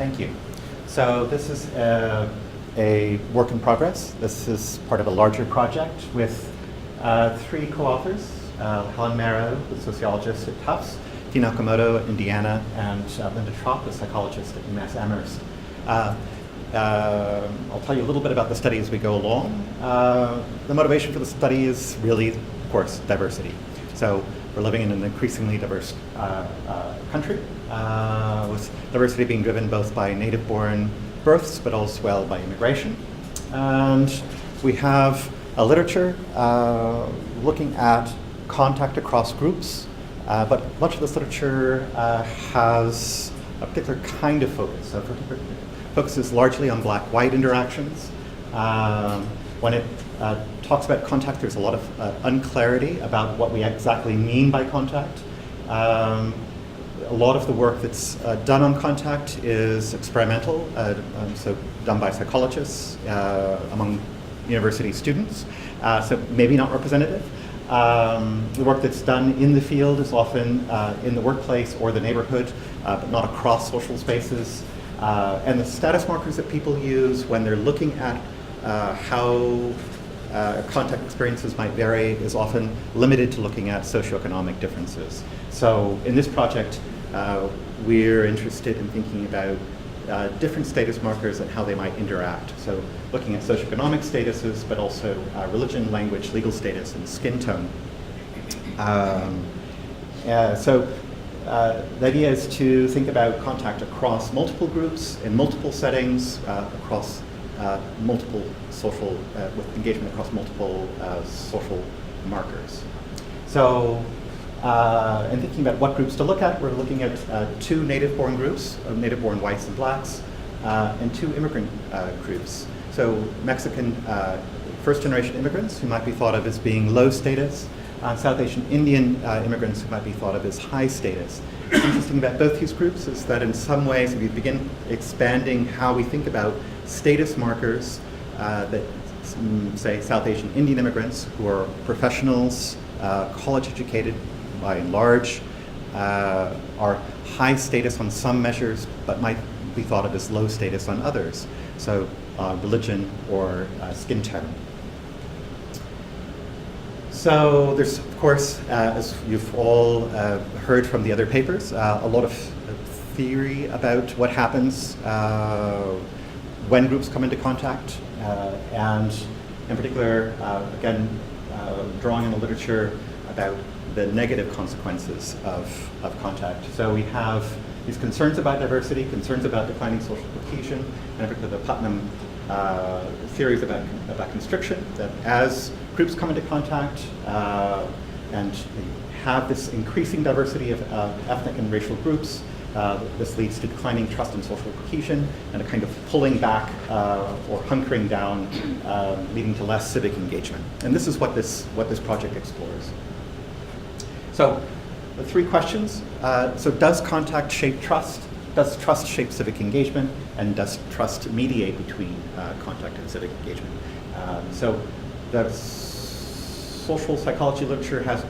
Thank you. So this is a work in progress. This is part of a larger project with three co-authors, Helen Marrow, the sociologist at Tufts, Tina Okamoto at Indiana, and Linda Trop, the psychologist at UMass Amherst. I'll tell you a little bit about the study as we go along. The motivation for the study is really, of course, diversity. So we're living in an increasingly diverse country, with diversity being driven both by native-born births, but also well by immigration. And we have a literature looking at contact across groups, but much of this literature has a particular kind of focus. So focuses largely on black-white interactions. When it talks about contact, there's a lot of unclarity about what we exactly mean by contact. A lot of the work that's done on contact is experimental, so done by psychologists among university students, so maybe not representative. The work that's done in the field is often in the workplace or the neighborhood, but not across social spaces. And the status markers that people use when they're looking at how contact experiences might vary is often limited to looking at socioeconomic differences. So in this project, we're interested in thinking about different status markers and how they might interact. So looking at socioeconomic statuses, but also religion, language, legal status, and skin tone. The idea is to think about contact across multiple groups, in multiple settings, across multiple social, with engagement across multiple social markers. So, in thinking about what groups to look at, we're looking at two native-born groups, native-born whites and blacks, and two immigrant groups. So Mexican first-generation immigrants who might be thought of as being low status, South Asian Indian immigrants who might be thought of as high status. What's interesting about both these groups is that in some ways, if we begin expanding how we think about status markers that, say, South Asian Indian immigrants who are professionals, college educated by and large, are high status on some measures, but might be thought of as low status on others. So religion or skin tone. So there's, of course, as you've all heard from the other papers, a lot of theory about what happens when groups come into contact, and in particular, again, drawing on the literature about the negative consequences of contact. So we have these concerns about diversity, concerns about declining social cohesion, and in particular the Putnam theories about constriction, that as groups come into contact and have this increasing diversity of ethnic and racial groups, this leads to declining trust and social cohesion and a kind of pulling back or hunkering down, leading to less civic engagement. And this is what this project explores. So the three questions. So does contact shape trust? Does trust shape civic engagement? And does trust mediate between contact and civic engagement? So the social psychology literature has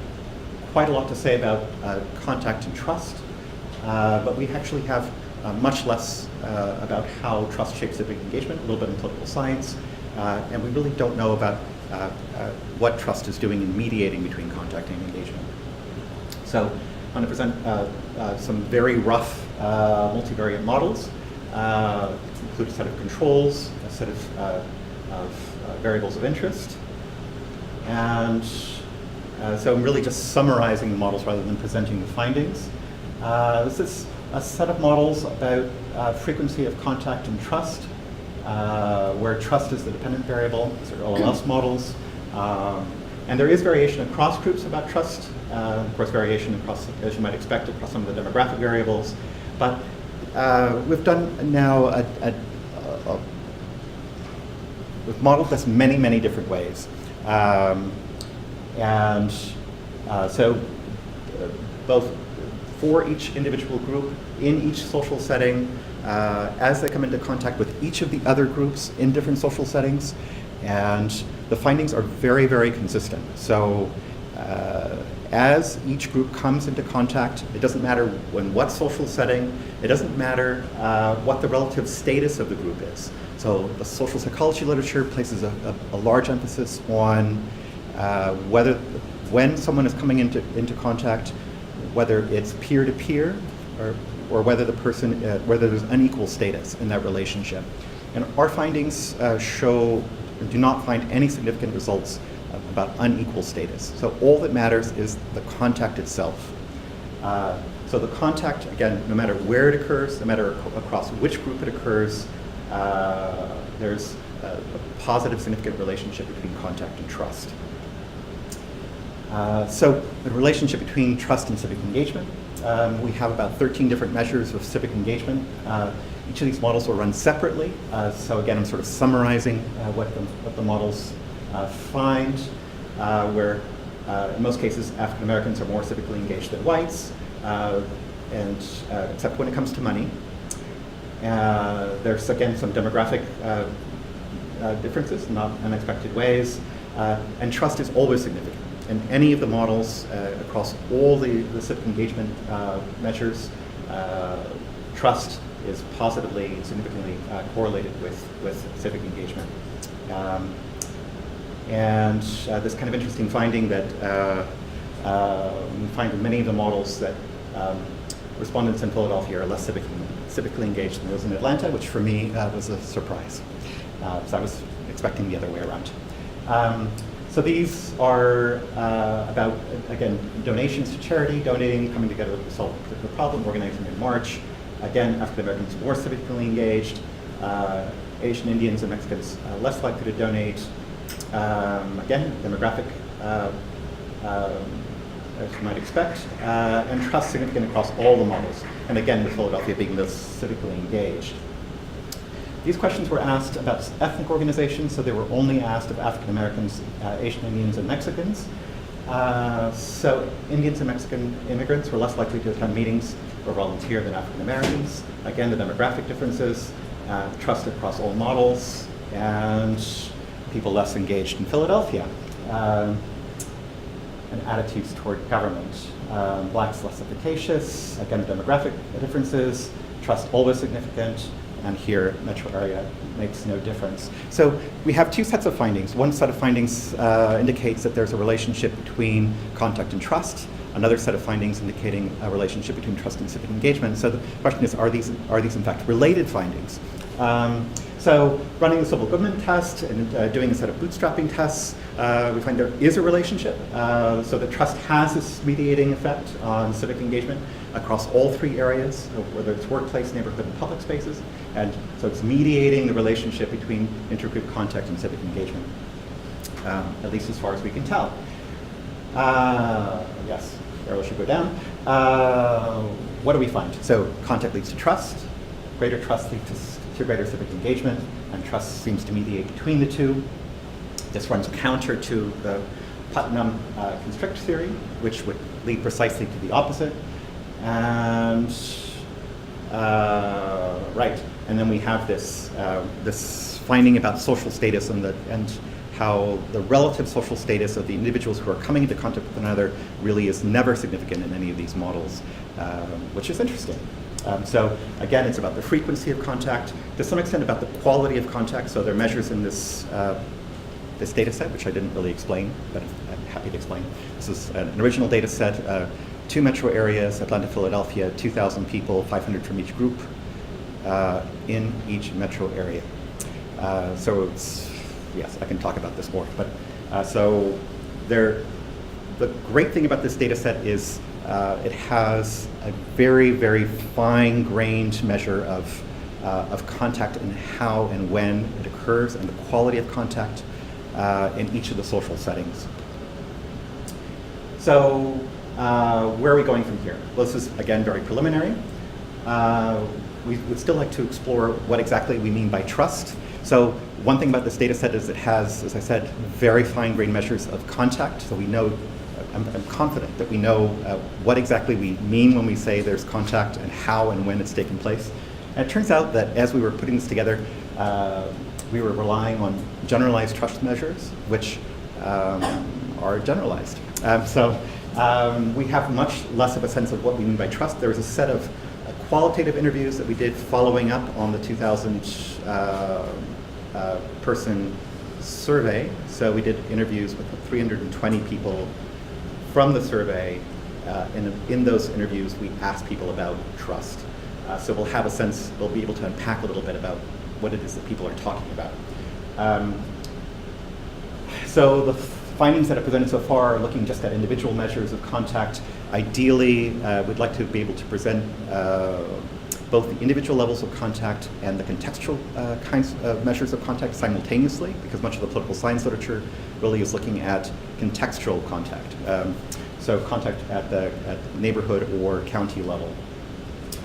quite a lot to say about contact and trust, but we actually have much less about how trust shapes civic engagement, a little bit in political science, and we really don't know about what trust is doing in mediating between contact and engagement. So I'm going to present some very rough multivariate models, include a set of controls, a set of variables of interest, and so I'm really just summarizing the models rather than presenting the findings. This is a set of models about frequency of contact and trust, where trust is the dependent variable. These are OLS models. And there is variation across groups about trust. Of course, variation across, as you might expect, across some of the demographic variables. But we've done now we've modeled this many, many different ways. So both for each individual group, in each social setting, as they come into contact with each of the other groups in different social settings, and the findings are very, very consistent. So as each group comes into contact, it doesn't matter in what social setting, it doesn't matter what the relative status of the group is. So the social psychology literature places a large emphasis on when someone is coming into contact, whether it's peer-to-peer or whether the person, whether there's unequal status in that relationship. And our findings do not find any significant results about unequal status. So all that matters is the contact itself. So the contact, again, no matter where it occurs, no matter across which group it occurs, there's a positive, significant relationship between contact and trust. So the relationship between trust and civic engagement. We have about 13 different measures of civic engagement. Each of these models will run separately. So again, I'm sort of summarizing what the models find, where in most cases African Americans are more civically engaged than whites, and except when it comes to money. There's again some demographic differences, not unexpected ways, and trust is always significant. In any of the models across all the civic engagement measures, trust is positively, significantly correlated with civic engagement. And this kind of interesting finding that we find in many of the models that respondents in Philadelphia are less civically engaged than those in Atlanta, which for me was a surprise. So I was expecting the other way around. So these are about, again, donations to charity, donating, coming together to solve a particular problem, organizing in March. Again, African Americans more civically engaged, Asian Indians and Mexicans less likely to donate. Again, demographic, as you might expect, and trust significant across all the models. And again, with Philadelphia being the civically engaged. These questions were asked about ethnic organizations, so they were only asked of African Americans, Asian Indians, and Mexicans. So Indians and Mexican immigrants were less likely to attend meetings or volunteer than African Americans. Again, the demographic differences, trust across all models, and people less engaged in Philadelphia. And attitudes toward government. Blacks less efficacious, again, demographic differences, trust always significant, and here, metro area makes no difference. So we have two sets of findings. One set of findings indicates that there's a relationship between contact and trust. Another set of findings indicating a relationship between trust and civic engagement. So the question is, are these in fact related findings? So running the civil government test and doing a set of bootstrapping tests, we find there is a relationship. So that trust has this mediating effect on civic engagement across all three areas, whether it's workplace, neighborhood, and public spaces. And so it's mediating the relationship between intergroup contact and civic engagement, at least as far as we can tell. Yes, arrow should go down. What do we find? So contact leads to trust. Greater trust leads to greater civic engagement, and trust seems to mediate between the two. This runs counter to the Putnam constrict theory, which would lead precisely to the opposite. And right, and then we have this this finding about social status and how the relative social status of the individuals who are coming into contact with one another really is never significant in any of these models, which is interesting. So again, it's about the frequency of contact, to some extent about the quality of contact. So there are measures in this this data set, which I didn't really explain, but I'm happy to explain. This is an original data set, 2 metro areas, Atlanta, Philadelphia, 2,000 people, 500 from each group in each metro area. So it's, yes, I can talk about this more, but so the great thing about this data set is it has a very, very fine-grained measure of contact and how and when it occurs and the quality of contact in each of the social settings. So where are we going from here? Well, this is, again, very preliminary. We would still like to explore what exactly we mean by trust. So one thing about this data set is it has, as I said, very fine-grained measures of contact. So we know, I'm confident that we know what exactly we mean when we say there's contact and how and when it's taken place. And it turns out that as we were putting this together, we were relying on generalized trust measures, which are generalized. So We have much less of a sense of what we mean by trust. There was a set of qualitative interviews that we did following up on the 2,000 person survey. So we did interviews with 320 people from the survey. In those interviews, we asked people about trust. So we'll have a sense, we'll be able to unpack a little bit about what it is that people are talking about. So the findings that are presented so far are looking just at individual measures of contact. Ideally, we'd like to be able to present both the individual levels of contact and the contextual kinds of measures of contact simultaneously, because much of the political science literature really is looking at contextual contact. So contact at the neighborhood or county level.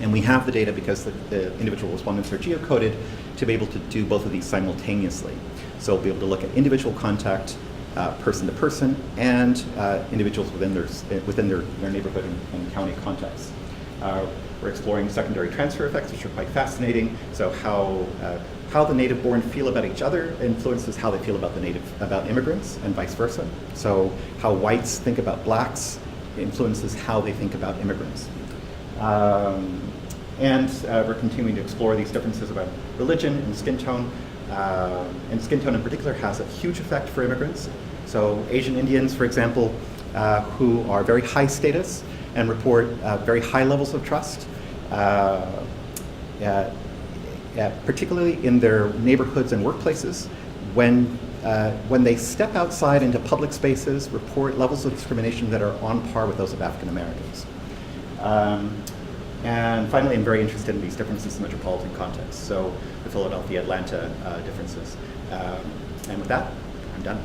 And we have the data because the individual respondents are geocoded to be able to do both of these simultaneously. So we'll be able to look at individual contact, person to person, and individuals within their neighborhood and county contexts. We're exploring secondary transfer effects, which are quite fascinating. So how the native-born feel about each other influences how they feel about immigrants, and vice versa. So how whites think about blacks influences how they think about immigrants. And we're continuing to explore these differences about religion and skin tone. And skin tone in particular has a huge effect for immigrants. So Asian Indians, for example, who are very high status and report very high levels of trust, particularly in their neighborhoods and workplaces, when they step outside into public spaces, report levels of discrimination that are on par with those of African Americans. And finally, I'm very interested in these differences in metropolitan contexts, so the Philadelphia-Atlanta differences. And with that, I'm done.